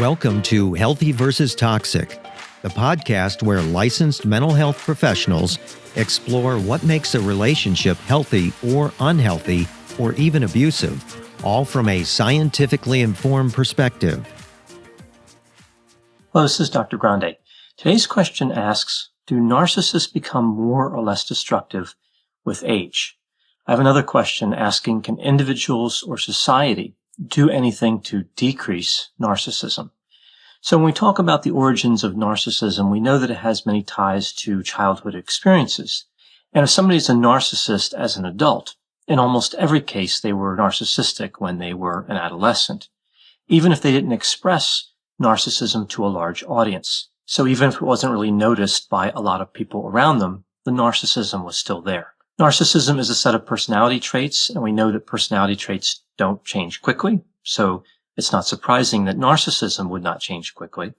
Welcome to Healthy versus Toxic, the podcast where licensed mental health professionals explore what makes a relationship healthy or unhealthy or even abusive, all from a scientifically informed perspective. Hello, this is Dr. Grande. Today's question asks, do narcissists become more or less destructive with age? I have another question asking, can individuals or society do anything to decrease narcissism? So when we talk about the origins of narcissism, we know that it has many ties to childhood experiences. And if somebody is a narcissist as an adult, in almost every case they were narcissistic when they were an adolescent, even if they didn't express narcissism to a large audience. So even if it wasn't really noticed by a lot of people around them, the narcissism was still there. Narcissism is a set of personality traits, and we know that personality traits don't change quickly, so it's not surprising that narcissism would not change quickly.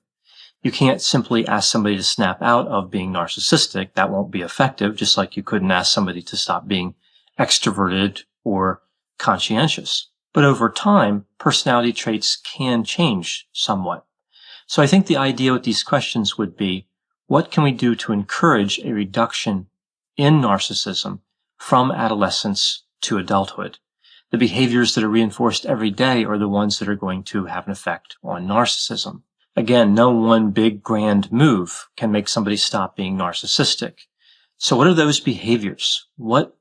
You can't simply ask somebody to snap out of being narcissistic. That won't be effective, just like you couldn't ask somebody to stop being extroverted or conscientious. But over time, personality traits can change somewhat. So I think the idea with these questions would be, what can we do to encourage a reduction in narcissism from adolescence to adulthood? The behaviors that are reinforced every day are the ones that are going to have an effect on narcissism. Again, no one big grand move can make somebody stop being narcissistic. So what are those behaviors? What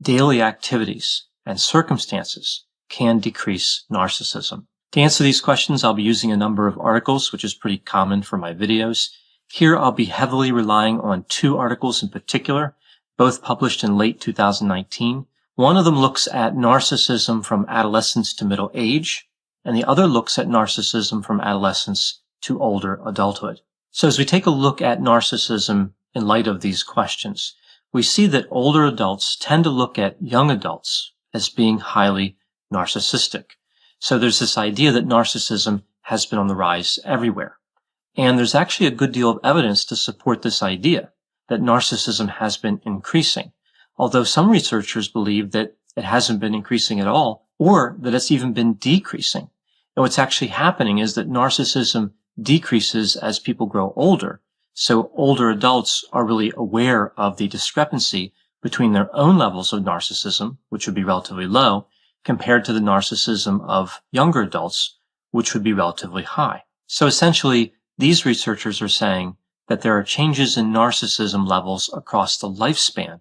daily activities and circumstances can decrease narcissism? To answer these questions, I'll be using a number of articles, which is pretty common for my videos. Here, I'll be heavily relying on two articles in particular, both published in late 2019. One of them looks at narcissism from adolescence to middle age, and the other looks at narcissism from adolescence to older adulthood. So as we take a look at narcissism in light of these questions, we see that older adults tend to look at young adults as being highly narcissistic. So there's this idea that narcissism has been on the rise everywhere. And there's actually a good deal of evidence to support this idea that narcissism has been increasing, although some researchers believe that it hasn't been increasing at all, or that it's even been decreasing. And what's actually happening is that narcissism decreases as people grow older. So older adults are really aware of the discrepancy between their own levels of narcissism, which would be relatively low, compared to the narcissism of younger adults, which would be relatively high. So essentially, these researchers are saying that there are changes in narcissism levels across the lifespan,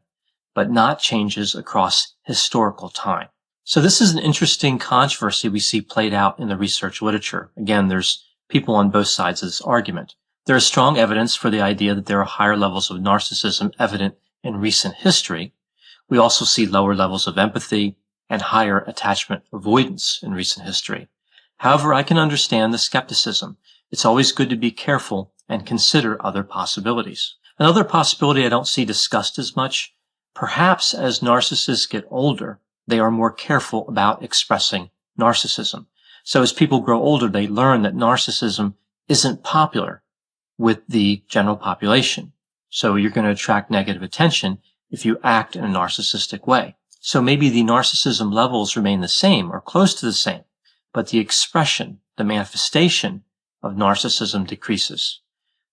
but not changes across historical time. So this is an interesting controversy we see played out in the research literature. Again, there's people on both sides of this argument. There is strong evidence for the idea that there are higher levels of narcissism evident in recent history. We also see lower levels of empathy and higher attachment avoidance in recent history. However, I can understand the skepticism. It's always good to be careful and consider other possibilities. Another possibility I don't see discussed as much, perhaps as narcissists get older, they are more careful about expressing narcissism. So as people grow older, they learn that narcissism isn't popular with the general population. So you're going to attract negative attention if you act in a narcissistic way. So maybe the narcissism levels remain the same or close to the same, but the expression, the manifestation of narcissism decreases.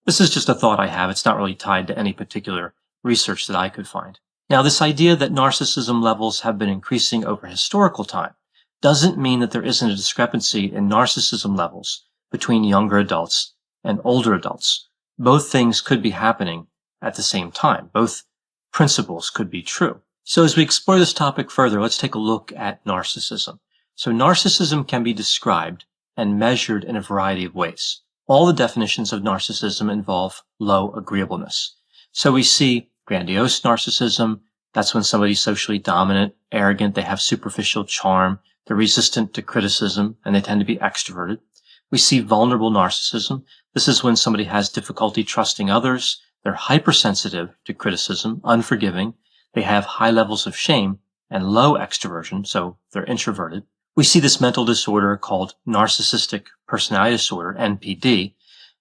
This is just a thought I have. It's not really tied to any particular research that I could find. Now, this idea that narcissism levels have been increasing over historical time doesn't mean that there isn't a discrepancy in narcissism levels between younger adults and older adults. Both things could be happening at the same time. Both principles could be true. So as we explore this topic further, let's take a look at narcissism. So narcissism can be described and measured in a variety of ways. All the definitions of narcissism involve low agreeableness. So we see grandiose narcissism. That's when somebody's socially dominant, arrogant, they have superficial charm, they're resistant to criticism, and they tend to be extroverted. We see vulnerable narcissism. This is when somebody has difficulty trusting others, they're hypersensitive to criticism, unforgiving, they have high levels of shame and low extroversion, so they're introverted. We see this mental disorder called narcissistic personality disorder, NPD,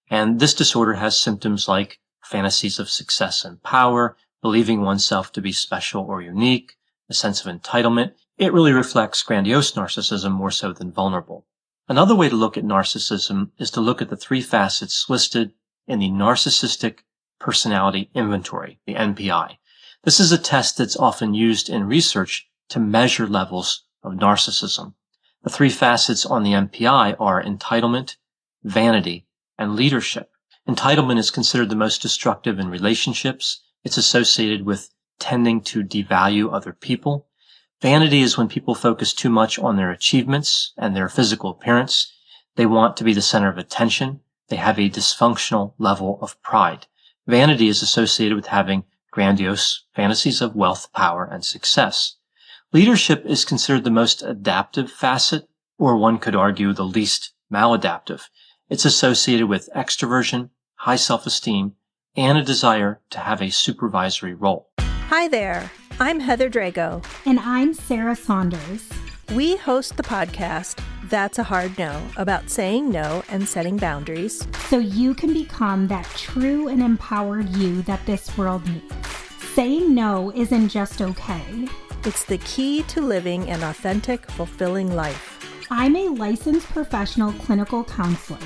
and this disorder has symptoms like fantasies of success and power, believing oneself to be special or unique, a sense of entitlement. It really reflects grandiose narcissism more so than vulnerable. Another way to look at narcissism is to look at the three facets listed in the Narcissistic Personality Inventory, the NPI. This is a test that's often used in research to measure levels of narcissism. The three facets on the NPI are entitlement, vanity, and leadership. Entitlement is considered the most destructive in relationships. It's associated with tending to devalue other people. Vanity is when people focus too much on their achievements and their physical appearance. They want to be the center of attention. They have a dysfunctional level of pride. Vanity is associated with having grandiose fantasies of wealth, power, and success. Leadership is considered the most adaptive facet, or one could argue the least maladaptive. It's associated with extroversion, high self-esteem, and a desire to have a supervisory role. Hi there, I'm Heather Drago. And I'm Sarah Saunders. We host the podcast, That's a Hard No, about saying no and setting boundaries. So you can become that true and empowered you that this world needs. Saying no isn't just okay. It's the key to living an authentic, fulfilling life. I'm a licensed professional clinical counselor,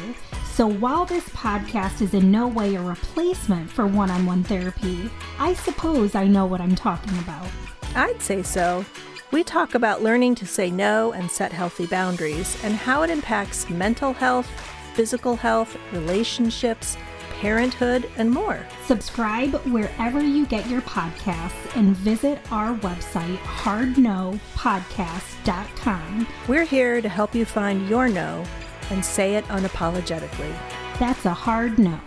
so while this podcast is in no way a replacement for one-on-one therapy, I suppose I know what I'm talking about. I'd say so. We talk about learning to say no and set healthy boundaries and how it impacts mental health, physical health, relationships, parenthood, and more. Subscribe wherever you get your podcasts and visit our website, hardnopodcast.com. We're here to help you find your no and say it unapologetically. That's a hard no.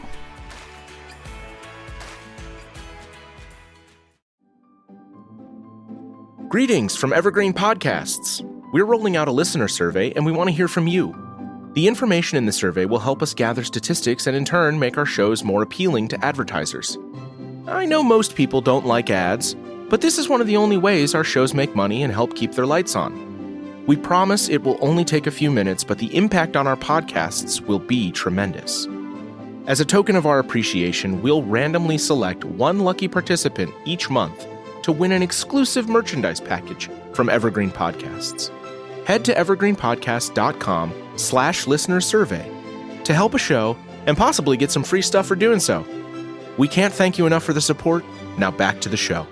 Greetings from Evergreen Podcasts. We're rolling out a listener survey and we want to hear from you. The information in the survey will help us gather statistics and in turn make our shows more appealing to advertisers. I know most people don't like ads, but this is one of the only ways our shows make money and help keep their lights on. We promise it will only take a few minutes, but the impact on our podcasts will be tremendous. As a token of our appreciation, we'll randomly select one lucky participant each month to win an exclusive merchandise package from Evergreen Podcasts. Head to evergreenpodcast.com/listenersurvey to help a show and possibly get some free stuff for doing so. We can't thank you enough for the support. Now back to the show.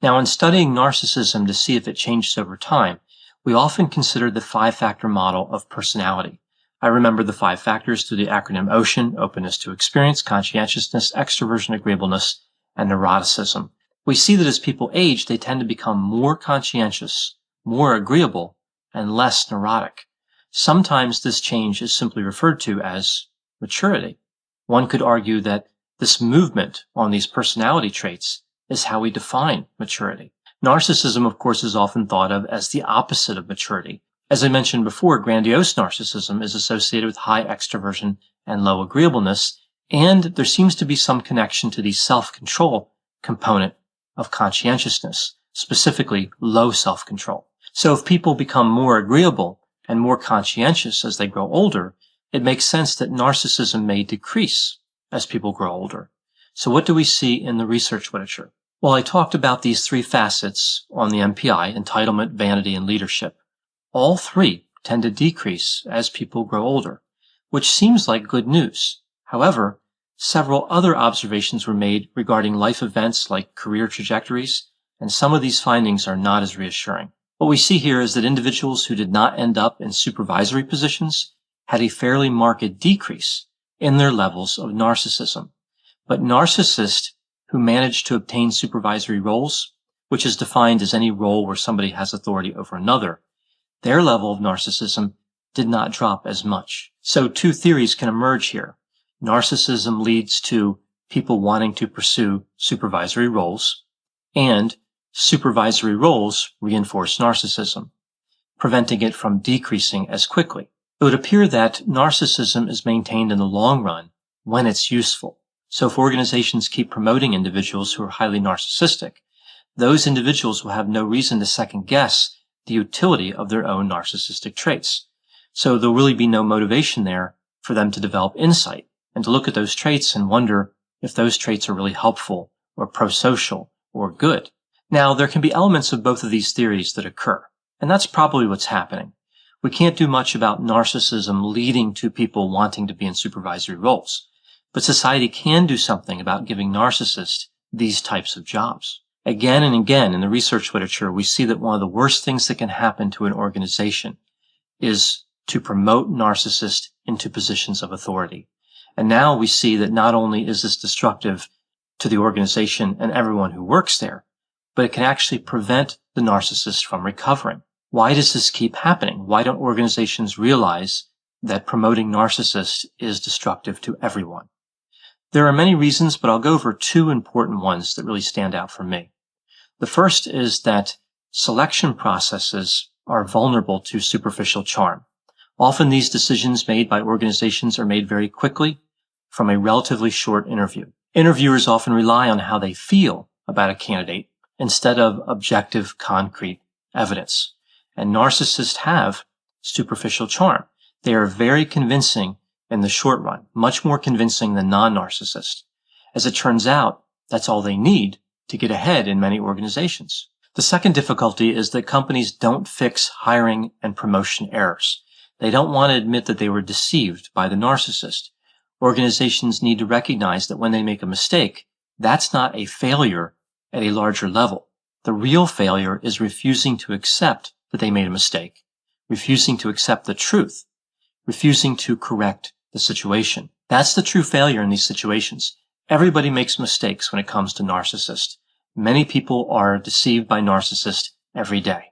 Now, in studying narcissism to see if it changes over time, we often consider the five-factor model of personality. I remember the five factors through the acronym OCEAN: openness to experience, conscientiousness, extroversion, agreeableness, and neuroticism. We see that as people age, they tend to become more conscientious, more agreeable, and less neurotic. Sometimes this change is simply referred to as maturity. One could argue that this movement on these personality traits is how we define maturity. Narcissism, of course, is often thought of as the opposite of maturity. As I mentioned before, grandiose narcissism is associated with high extroversion and low agreeableness, and there seems to be some connection to the self-control component of conscientiousness, specifically low self-control. So if people become more agreeable and more conscientious as they grow older, it makes sense that narcissism may decrease as people grow older. So what do we see in the research literature? Well, I talked about these three facets on the NPI: entitlement, vanity, and leadership. All three tend to decrease as people grow older, which seems like good news. However, several other observations were made regarding life events like career trajectories, and some of these findings are not as reassuring. What we see here is that individuals who did not end up in supervisory positions had a fairly marked decrease in their levels of narcissism. But narcissists who managed to obtain supervisory roles, which is defined as any role where somebody has authority over another, their level of narcissism did not drop as much. So two theories can emerge here. Narcissism leads to people wanting to pursue supervisory roles, and supervisory roles reinforce narcissism, preventing it from decreasing as quickly. It would appear that narcissism is maintained in the long run when it's useful. So if organizations keep promoting individuals who are highly narcissistic, those individuals will have no reason to second guess the utility of their own narcissistic traits. So there'll really be no motivation there for them to develop insight and to look at those traits and wonder if those traits are really helpful or pro-social or good. Now, there can be elements of both of these theories that occur, and that's probably what's happening. We can't do much about narcissism leading to people wanting to be in supervisory roles, but society can do something about giving narcissists these types of jobs. Again and again in the research literature, we see that one of the worst things that can happen to an organization is to promote narcissists into positions of authority. And now we see that not only is this destructive to the organization and everyone who works there, but it can actually prevent the narcissist from recovering. Why does this keep happening? Why don't organizations realize that promoting narcissists is destructive to everyone? There are many reasons, but I'll go over two important ones that really stand out for me. The first is that selection processes are vulnerable to superficial charm. Often these decisions made by organizations are made very quickly from a relatively short interview. Interviewers often rely on how they feel about a candidate instead of objective, concrete evidence. And narcissists have superficial charm. They are very convincing in the short run, much more convincing than non-narcissists. As it turns out, that's all they need to get ahead in many organizations. The second difficulty is that companies don't fix hiring and promotion errors. They don't want to admit that they were deceived by the narcissist. Organizations need to recognize that when they make a mistake, that's not a failure at a larger level. The real failure is refusing to accept that they made a mistake, refusing to accept the truth, refusing to correct the situation. That's the true failure in these situations. Everybody makes mistakes when it comes to narcissists. Many people are deceived by narcissists every day.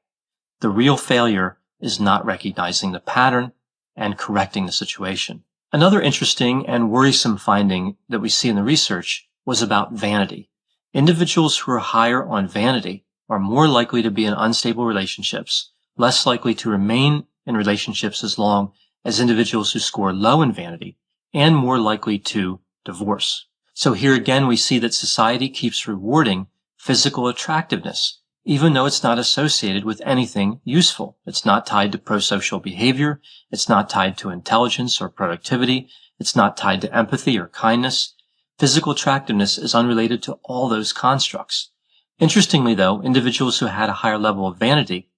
The real failure is not recognizing the pattern and correcting the situation. Another interesting and worrisome finding that we see in the research was about vanity. Individuals who are higher on vanity are more likely to be in unstable relationships, less likely to remain in relationships as long as individuals who score low in vanity, and more likely to divorce. So here again, we see that society keeps rewarding physical attractiveness, even though it's not associated with anything useful. It's not tied to prosocial behavior. It's not tied to intelligence or productivity. It's not tied to empathy or kindness. Physical attractiveness is unrelated to all those constructs. Interestingly, though, individuals who had a higher level of vanity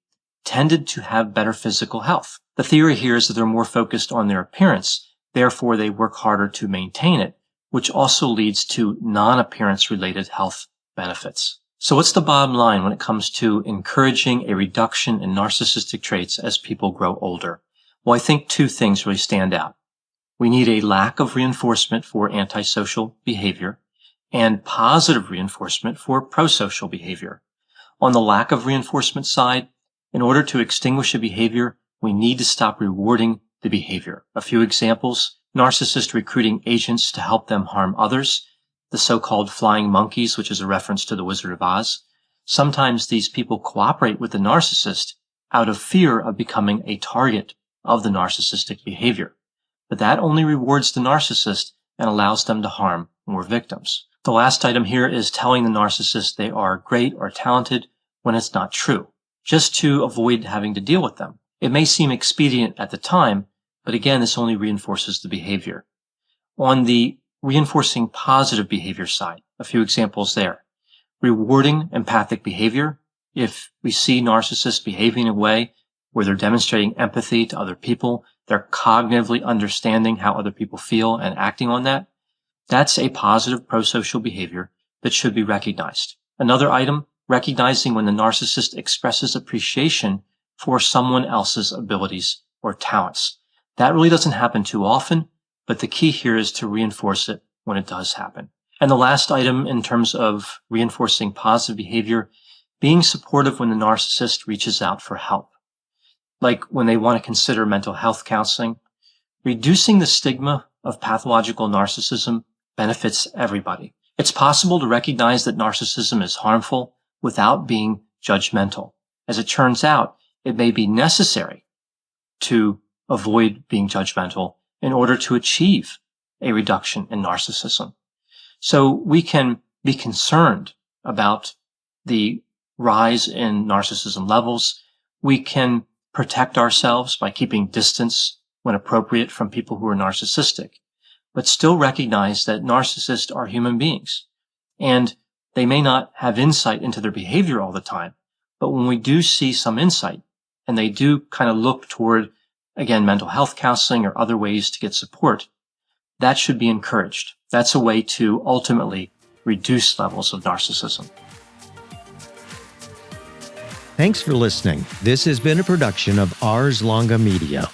tended to have better physical health. The theory here is that they're more focused on their appearance, therefore they work harder to maintain it, which also leads to non-appearance related health benefits. So what's the bottom line when it comes to encouraging a reduction in narcissistic traits as people grow older? Well, I think two things really stand out. We need a lack of reinforcement for antisocial behavior and positive reinforcement for prosocial behavior. On the lack of reinforcement side, in order to extinguish a behavior, we need to stop rewarding the behavior. A few examples: narcissist recruiting agents to help them harm others, the so-called flying monkeys, which is a reference to the Wizard of Oz. Sometimes these people cooperate with the narcissist out of fear of becoming a target of the narcissistic behavior. But that only rewards the narcissist and allows them to harm more victims. The last item here is telling the narcissist they are great or talented when it's not true, just to avoid having to deal with them. It may seem expedient at the time, but again, this only reinforces the behavior. On the reinforcing positive behavior side, a few examples there. Rewarding empathic behavior. If we see narcissists behaving in a way where they're demonstrating empathy to other people, they're cognitively understanding how other people feel and acting on that, that's a positive prosocial behavior that should be recognized. Another item, recognizing when the narcissist expresses appreciation for someone else's abilities or talents. That really doesn't happen too often, but the key here is to reinforce it when it does happen. And the last item in terms of reinforcing positive behavior, being supportive when the narcissist reaches out for help. Like when they want to consider mental health counseling. Reducing the stigma of pathological narcissism benefits everybody. It's possible to recognize that narcissism is harmful without being judgmental. As it turns out, it may be necessary to avoid being judgmental in order to achieve a reduction in narcissism. So we can be concerned about the rise in narcissism levels. We can protect ourselves by keeping distance when appropriate from people who are narcissistic, but still recognize that narcissists are human beings and they may not have insight into their behavior all the time. But when we do see some insight and they do kind of look toward again, mental health counseling or other ways to get support, that should be encouraged. That's a way to ultimately reduce levels of narcissism. Thanks for listening. This has been a production of Ars Longa Media.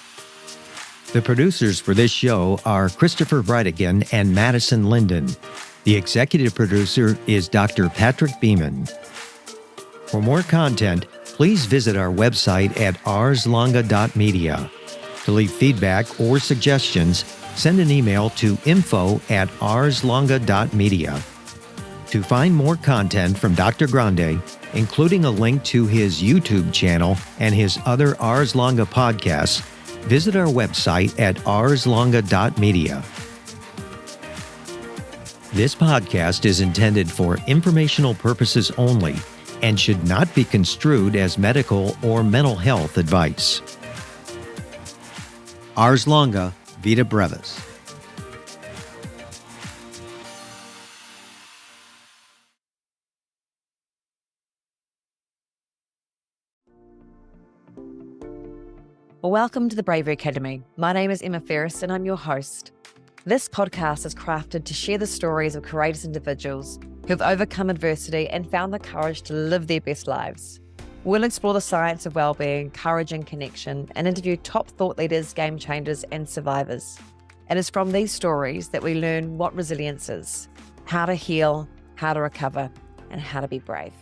The producers for this show are Christopher Breitigan and Madison Linden. The executive producer is Dr. Patrick Beeman. For more content, please visit our website at arslonga.media. To leave feedback or suggestions, send an email to info@arslonga.media. To find more content from Dr. Grande, including a link to his YouTube channel and his other Ars Longa podcasts, visit our website at arslonga.media. This podcast is intended for informational purposes only and should not be construed as medical or mental health advice. Ars Longa, Vita Brevis. Welcome to the Bravery Academy. My name is Emma Ferris and I'm your host. This podcast is crafted to share the stories of courageous individuals who have overcome adversity and found the courage to live their best lives. We'll explore the science of well-being, courage and connection, and interview top thought leaders, game changers, and survivors. It is from these stories that we learn what resilience is, how to heal, how to recover, and how to be brave.